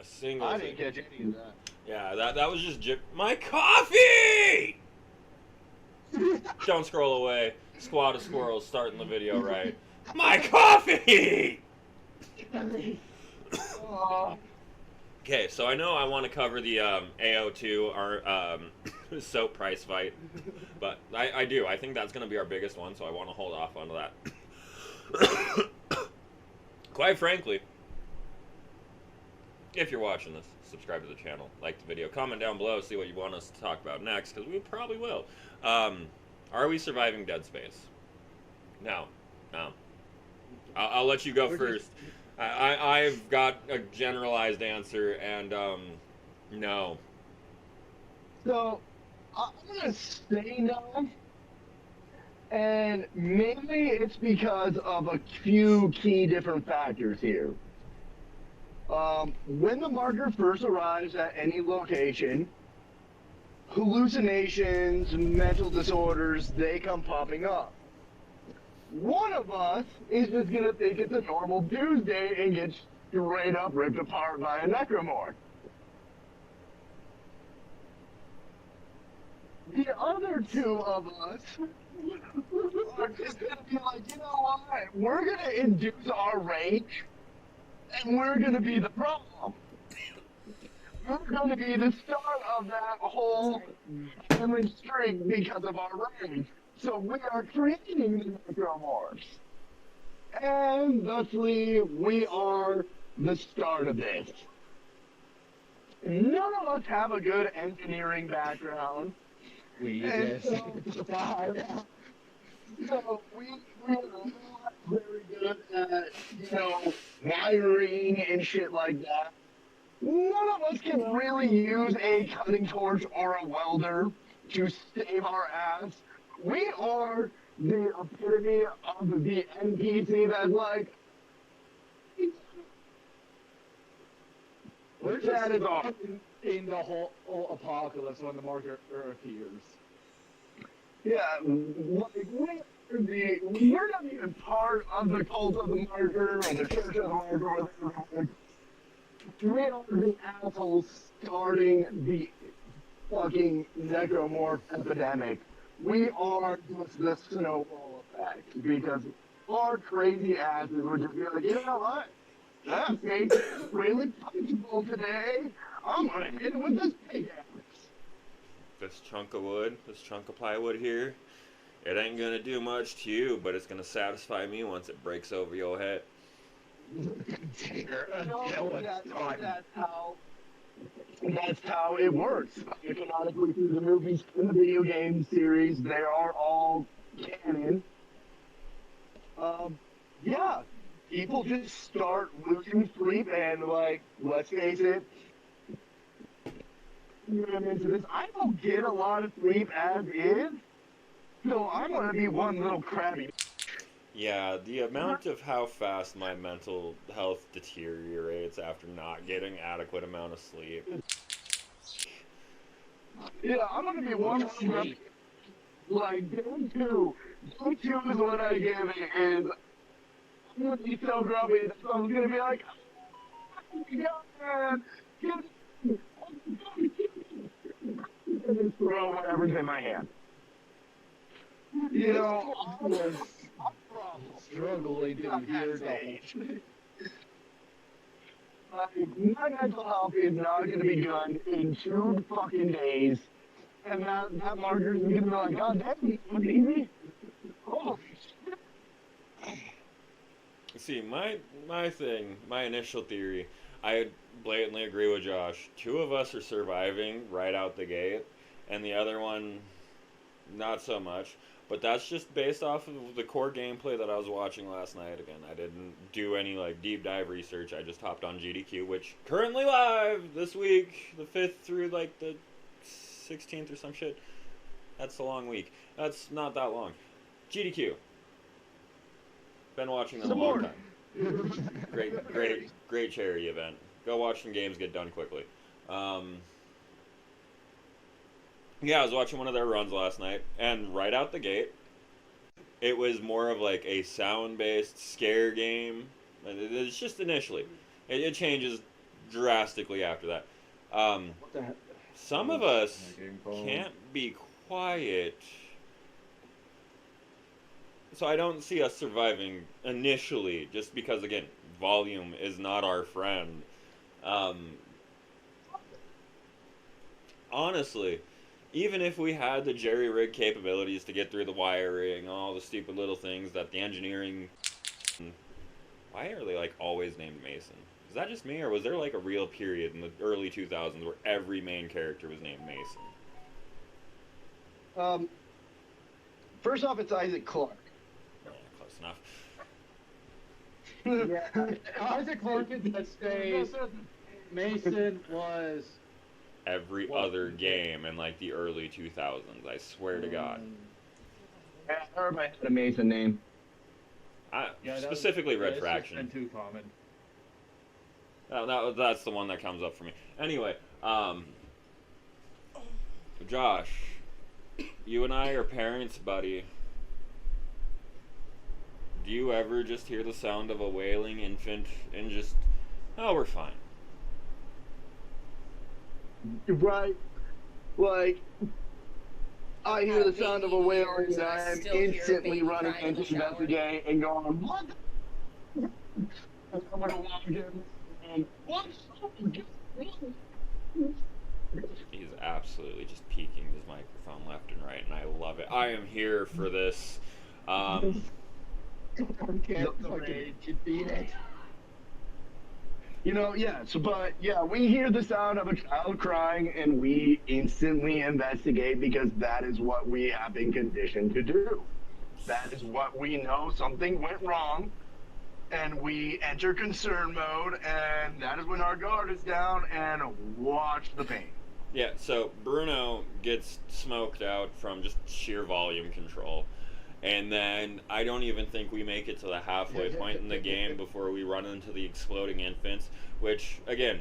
a single I thing. didn't catch any of that. Yeah, that was just my coffee! Don't scroll away. Squad of squirrels starting the video right. My coffee! Okay, so I know I want to cover the AO2 our soap price fight, but I do. I think that's going to be our biggest one, so I want to hold off on that. Quite frankly, if you're watching this, subscribe to the channel, like the video, comment down below, see what you want us to talk about next, because we probably will. Are we surviving Dead Space? No. No. I'll let you go first. I've got a generalized answer, and no. So, I'm gonna say no, and mainly it's because of a few key different factors here. When the marker first arrives at any location, hallucinations, mental disorders, they come popping up. One of us is just gonna think it's a normal Tuesday and get straight up ripped apart by a necromorph. The other two of us are just gonna be like, you know what? We're gonna induce our rage, and we're gonna be the problem. We're gonna be the start of that whole family streak because of our rage. So we are creating the necromorphs. And thusly, we are the start of this. None of us have a good engineering background. We And exist. so we're not very good at, wiring and shit like that. None of us can really use a cutting torch or a welder to save our ass. We are the epitome of the NPC that's like, We're that just is all. in the whole apocalypse when the marker appears. Yeah, like, we're not even part of the cult of the martyr or the church of the martyr or whatever. We are the assholes starting the fucking necromorph epidemic. We are just the snowball effect because our crazy asses would just be like, you know what? That face is really punchable today. I'm gonna hit it with this pickaxe. This chunk of wood, this chunk of plywood here, it ain't gonna do much to you, but it's gonna satisfy me once it breaks over your head. That's how it works. Economically through the movies and the video game series, they are all canon. Yeah, people just start losing sleep and like, let's face it, I'm into this. I don't get a lot of sleep as is, so I'm gonna be one little crabby. Yeah, the amount of how fast my mental health deteriorates after not getting adequate amount of sleep. Yeah, I'm gonna be one crabby. Like, day two is what I give it, and I'm gonna be so grumpy that someone's gonna be like, oh my god, man, and just throw whatever's in my hand. You know, I'm Struggling to hear the like, my mental health is not gonna be good in 2 fucking days, and that marker's gonna be like, god damn, it's easy. Oh, See, my initial theory, I blatantly agree with Josh. 2 of us are surviving right out the gate, and the other one, not so much. But that's just based off of the core gameplay that I was watching last night. Again, I didn't do any like deep dive research. I just hopped on GDQ, which currently live this week, the 5th through like the 16th or some shit. That's a long week. That's not that long. GDQ. Been watching them a long time. Great charity event. Go watch some games get done quickly. Yeah, I was watching one of their runs last night, and right out the gate, it was more of like a sound-based scare game. It's just initially. It changes drastically after that. What the heck? Some of us can't be quiet, so I don't see us surviving initially, just because again, volume is not our friend. Um, Honestly, even if we had the jerry rig capabilities to get through the wiring, all the stupid little things that the engineering, why are they like always named Mason? Is that just me, or was there like a real period in the early 2000s where every main character was named Mason? First off, it's Isaac Clarke. Yeah, close enough. Yeah, Isaac Clarke in that stage. Mason was Every other game in like the early 2000s, I swear to God. Yeah, everybody had a Mason name. Specifically Red it's Fraction. just been too common. That's the one that comes up for me. Anyway, Josh, you and I are parents, buddy. Do you ever just hear the sound of a wailing infant and just, oh, we're fine? Right? Like, I hear the sound of a wailing and I'm instantly running in to investigate and going, what? I'm gonna walk in and what? He's absolutely just peeking his microphone left and right, and I love it. I am here for this. You know, we hear the sound of a child crying and we instantly investigate because that is what we have been conditioned to do. That is what we know something went wrong, and we enter concern mode, and that is when our guard is down and watch the pain. Yeah, so Bruno gets smoked out from just sheer volume control. And then I don't even think we make it to the halfway point in the game before we run into the exploding infants, which, again,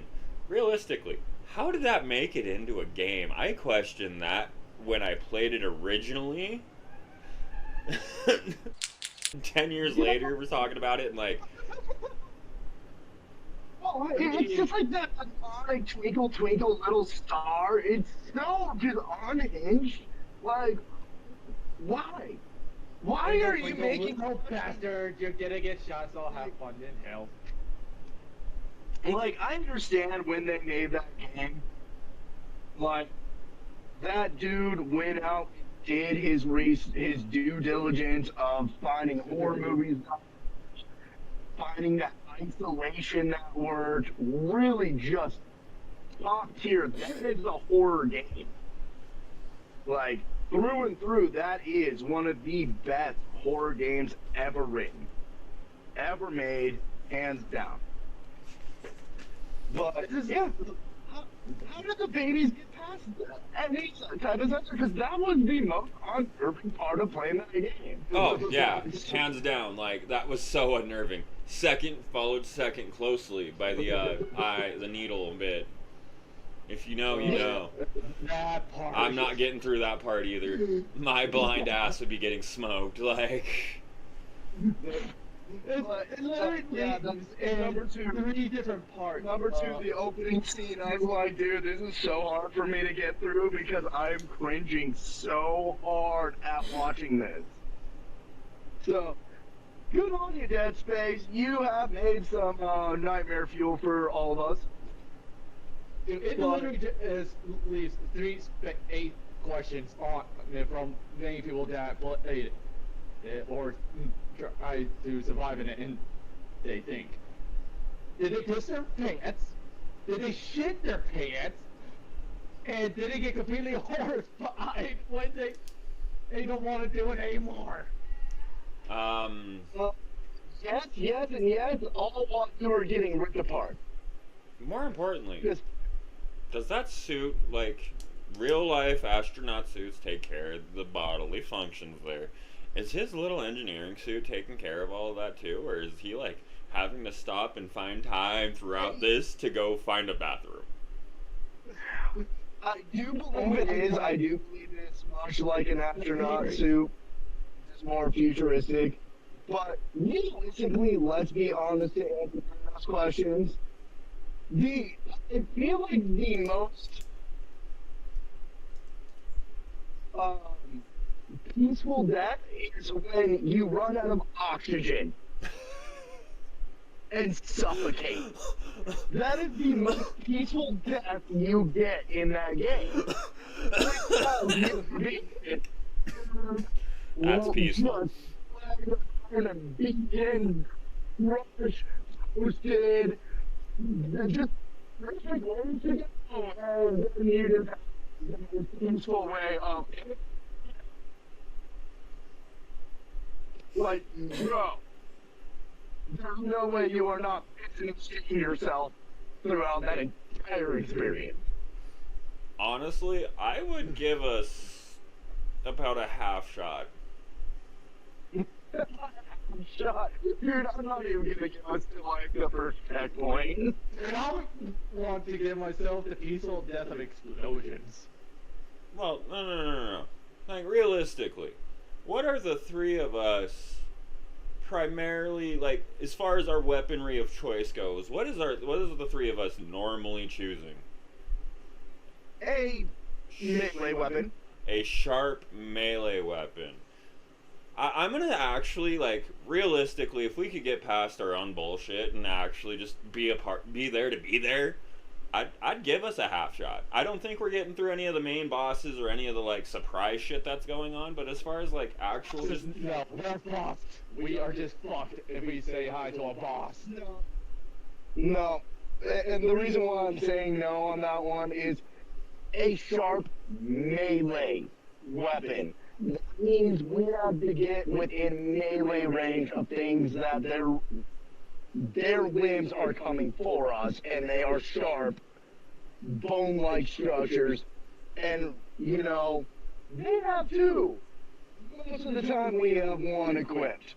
realistically, how did that make it into a game? I questioned that when I played it originally. 10 years later, we're talking about it, and like... Oh, it's just like that iconic twinkle, twinkle, little star. It's so just unhinged. Like, why? Why are you making... No bastard, you're gonna get shot, so I'll have fun in hell. Like, I understand when they made that game. Like, that dude went out and did his due diligence of finding horror movies, finding that isolation that worked, really just top tier. That is a horror game. Like, through and through, that is one of the best horror games ever written, ever made, hands down. But yeah, how did the babies get past any type of sensor? Because that was the most unnerving part of playing that game. Oh yeah, hands down. Like that was so unnerving. Followed second closely by the needle bit. If you know, you know. That part. I'm not getting through that part either. My blind ass would be getting smoked. Like. Number two, 3 different parts. Number two, the opening scene. I was like, dude, this is so hard for me to get through because I'm cringing so hard at watching this. So, good on you, Dead Space. You have made some nightmare fuel for all of us. It literally leaves 8 questions on from many people that played it or try to survive in it, and they think, did they piss their pants? Did they shit their pants? And did they get completely horrified when they don't want to do it anymore? Well, yes, and yes, all while you were getting ripped apart. More importantly, Because does that suit, like, real life astronaut suits take care of the bodily functions there? Is his little engineering suit taking care of all of that too? Or is he, like, having to stop and find time throughout this to go find a bathroom? I do believe it is. I do believe it's much like an astronaut suit. It's more futuristic. But realistically, let's be honest to answer those questions. The I feel like the most um, peaceful death is when you run out of oxygen and suffocate. That is the most peaceful death you get in that game. That's peaceful. Just beaten, crushed, toasted, just perfect ways to go. And then you just have the most peaceful way of like, bro. There's no way you are not pissing and shitting yourself throughout that entire experience. Honestly, I would give us about a half shot. Shot. Dude, I'm not even gonna give us to like the first checkpoint. And I would want to give myself the peaceful death of explosions. Well, no. Like, realistically, what are the three of us primarily, like, as far as our weaponry of choice goes, what is the three of us normally choosing? A melee weapon. A sharp melee weapon. I'm gonna actually, like, realistically, if we could get past our own bullshit and actually just be there to be there, I'd give us a half shot. I don't think we're getting through any of the main bosses or any of the, like, surprise shit that's going on, but as far as, like, actual just... No, we're fucked. We are just fucked if we say hi to a boss. No. And the reason why I'm saying no on that one is a sharp melee weapon. That means we have to get within melee range of things that their limbs are coming for us, and they are sharp, bone-like structures, and, you know, they have two. Most of the time we have one equipped.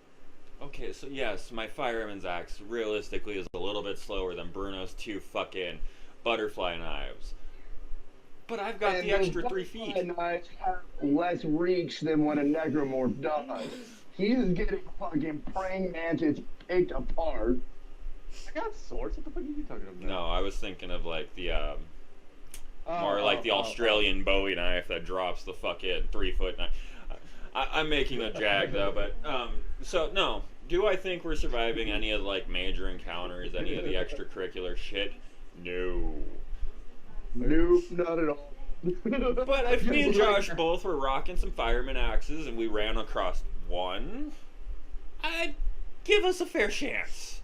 Okay, so yes, my fireman's axe realistically is a little bit slower than Bruno's two fucking butterfly knives. But I've got And the extra those 3 feet. butterfly knives have less reach than what a necromorph does. He's getting fucking praying mantis picked apart. I got swords. What the fuck are you talking about? No, I was thinking of like the more like the Australian Bowie knife that drops the fucking 3-foot knife. I'm making a jag though, but so no. Do I think we're surviving any of like major encounters, any of the extracurricular shit? No. Nope, not at all. But if me and Josh both were rocking some fireman axes and we ran across one, I'd give us a fair chance.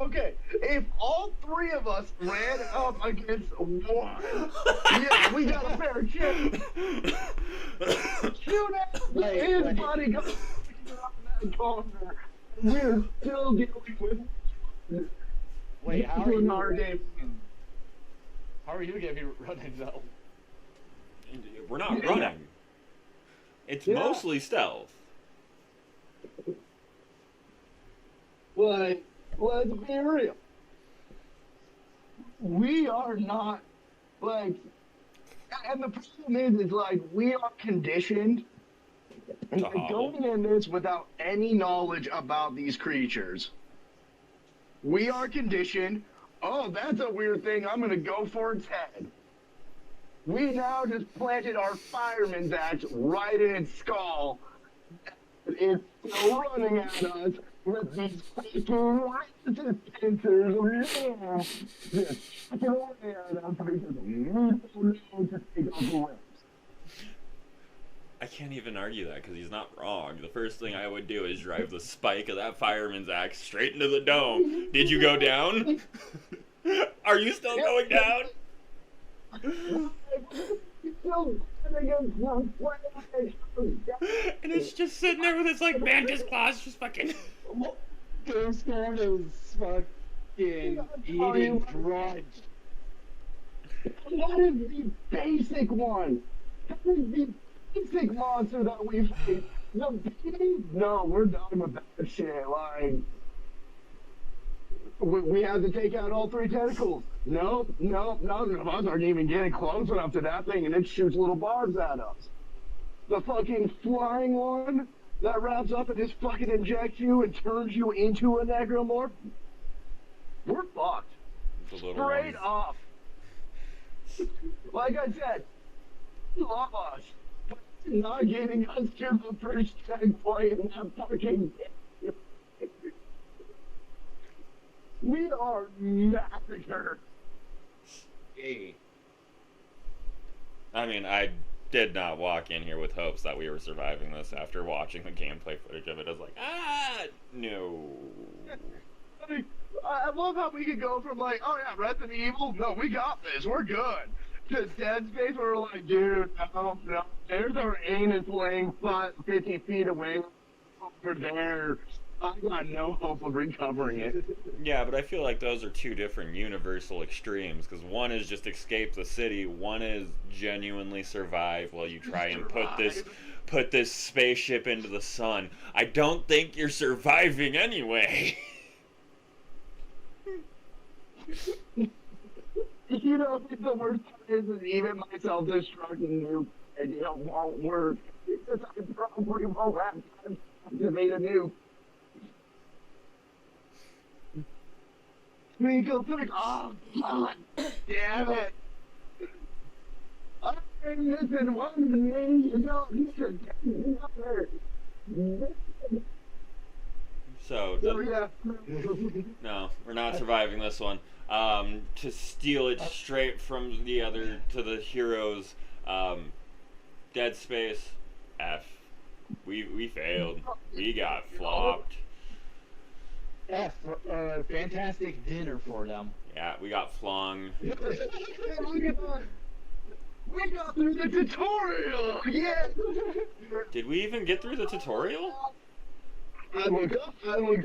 Okay, if all three of us ran up against one, yeah, we got a fair chance. Shoot at his buddy goes around that corner, and we're still dealing with. Wait, how are you? Our game. How are you getting running though? We're not running. It's mostly stealth. But let's be real. We are not like, and the problem is like we are conditioned. And To hobble. going in this without any knowledge about these creatures, we are conditioned. Oh, that's a weird thing. I'm going to go for its head. We now just planted our fireman's axe right in its skull. It's still running at us with these fucking resistant pincers. Just fucking away at us because we don't know to take off the limbs. I can't even argue that because he's not wrong. The first thing I would do is drive the spike of that fireman's axe straight into the dome. Did you go down? Are you still going down? And it's just sitting there with its like mantis claws just fucking... Ghost Lord is fucking eating crunch. That is the basic one. That is the basic monster that we face. No, we're done with that shit. Like, we have to take out all three tentacles. No, none of us aren't even getting close enough to that thing, and it shoots little barbs at us. The fucking flying one that wraps up and just fucking injects you and turns you into a necromorph. We're fucked. The little Straight ones. off. Like I said, love us. But not getting us to the first checkpoint in that fucking game. We are massacred. Hey. I mean, I did not walk in here with hopes that we were surviving this after watching the gameplay footage of it. I was like, no. Like, I love how we could go from like, oh yeah, Resident Evil, no, we got this, we're good. To Dead Space, where we're like, dude, no, there's our anus laying 50 feet away over there. I got no hope of recovering it. Yeah, but I feel like those are two different universal extremes, because one is just escape the city, one is genuinely survive while you try and put this spaceship into the sun. I don't think you're surviving anyway. You know, the worst part is even my self-destructing nuke idea won't work. Because I probably won't have time to activate a nuke. Twinkle, twinkle, oh god damn it! I'm missing one name, you know, you should get another. So, no, we're not surviving this one. To steal it straight from the other to the heroes, Dead Space, F. We failed. We got flopped. F for fantastic dinner for them. Yeah, we got flung. Look at that! We got through the tutorial! Yeah! Did we even get through the tutorial? I look up, I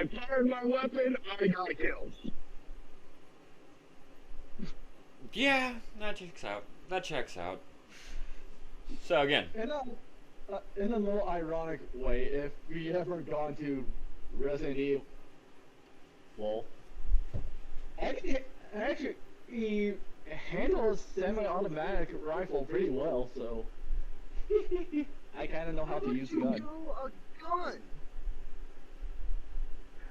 fired my weapon, I got killed. Yeah, that checks out. So again, In a little ironic way, if we ever gone to Resident Evil, well, actually, he handles semi-automatic rifle pretty well, so I kind of know how to use the gun. A gun?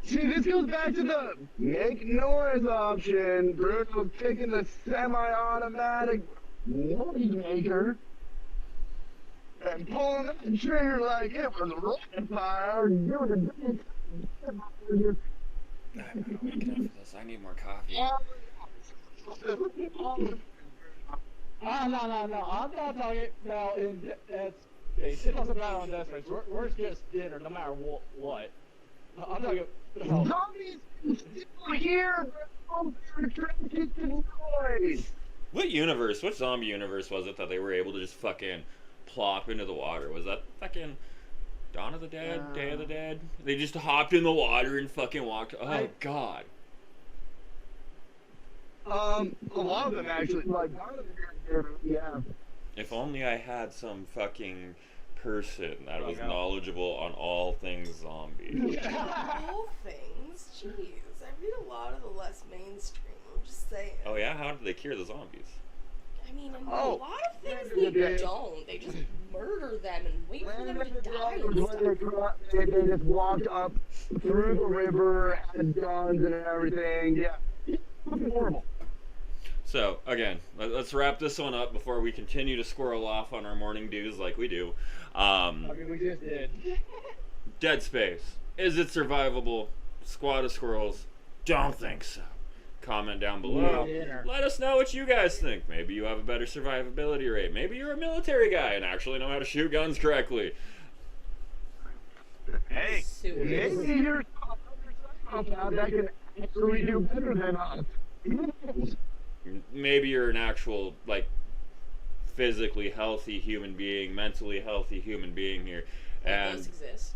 See, this goes back to the make noise option. Bruno's picking the semi-automatic noise maker and pulling that trigger like it was rocket fire. Doing I'm not awake enough for this. I need more coffee. No. I'm not talking about in Dead Space. It doesn't matter on Dead Space. We're just dinner, no matter what. I'm talking about... Zombies still here, bro. They're attracted to noise. What zombie universe was it that they were able to just fucking plop into the water? Was that fucking Dawn of the Dead? Day of the Dead? They just hopped in the water and fucking walked. Oh, God. A lot of them actually, like, yeah. If only I had some fucking person that was knowledgeable on all things zombie. All things? Jeez, I read a lot of the less mainstream, I'm just saying. Oh yeah? How did they cure the zombies? I mean, a lot of things they don't. They just murder them and wait for them to die and stuff. They just walked up through the river, had guns and everything, yeah. It's horrible. So, again, let's wrap this one up before we continue to squirrel off on our morning dews like we do. I mean, we just did. Dead Space. Is it survivable? Squad of Squirrels. Don't think so. Comment down below. Let us know what you guys think. Maybe you have a better survivability rate. Maybe you're a military guy and actually know how to shoot guns correctly. Hey, maybe you're somehow that can actually do better than us. Maybe you're an actual, like, physically healthy human being, mentally healthy human being here. And Those exist.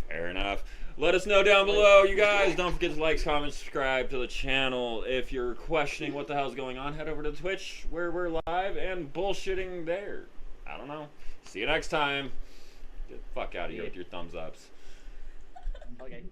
fair enough. Let us know down below, you guys. Don't forget to like, comment, subscribe to the channel. If you're questioning what the hell's going on, head over to Twitch where we're live and bullshitting there. I don't know. See you next time. Get the fuck out of here with your thumbs ups. Okay.